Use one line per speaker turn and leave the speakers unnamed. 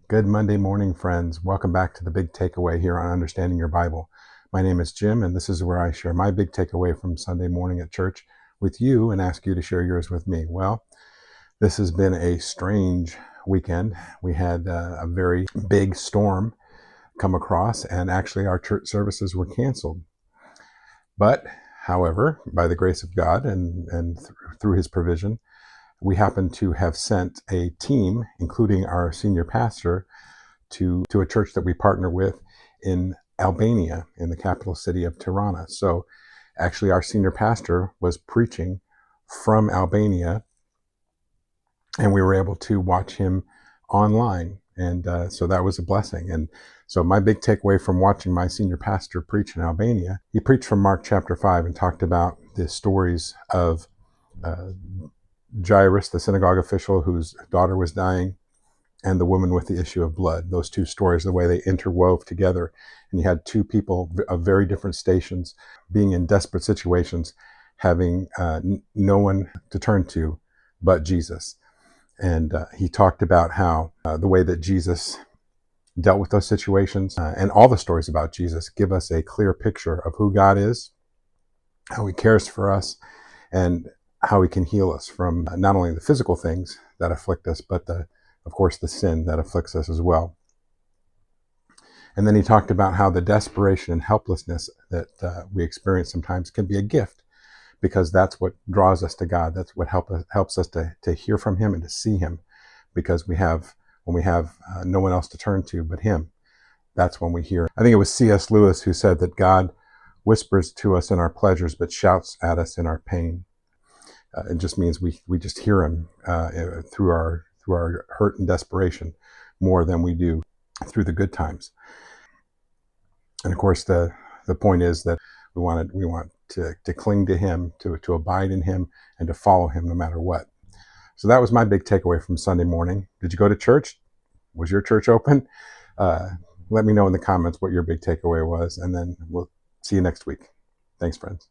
Good Monday morning, friends. Welcome back to the Big Takeaway here on Understanding Your Bible. My name is Jim, and this is where I share my big takeaway from Sunday morning at church with you and ask you to share yours with me. Well, this has been a strange weekend. We had a very big storm come across, and actually our church services were canceled. But, however, by the grace of God and through his provision, we happen to have sent a team, including our senior pastor, to a church that we partner with in Albania, in the capital city of Tirana. So actually our senior pastor was preaching from Albania, and we were able to watch him online. And so that was a blessing. And so my big takeaway from watching my senior pastor preach in Albania, he preached from Mark chapter 5 and talked about the stories of Jairus, the synagogue official whose daughter was dying, and the woman with the issue of blood. Those two stories, the way they interwove together. And you had two people of very different stations being in desperate situations, having no one to turn to but Jesus. And he talked about how the way that Jesus dealt with those situations and all the stories about Jesus give us a clear picture of who God is, how he cares for us, and how he can heal us from not only the physical things that afflict us, but of course, the sin that afflicts us as well. And then he talked about how the desperation and helplessness that we experience sometimes can be a gift, because that's what draws us to God. That's what helps us to hear from him and to see him, because when we have no one else to turn to but him, that's when we hear. I think it was C.S. Lewis who said that God whispers to us in our pleasures but shouts at us in our pain. It just means we just hear him through our hurt and desperation more than we do through the good times. And of course, the point is that we want to cling to him, to abide in him, and to follow him no matter what. So that was my big takeaway from Sunday morning. Did you go to church? Was your church open? Let me know in the comments what your big takeaway was, and then we'll see you next week. Thanks, friends.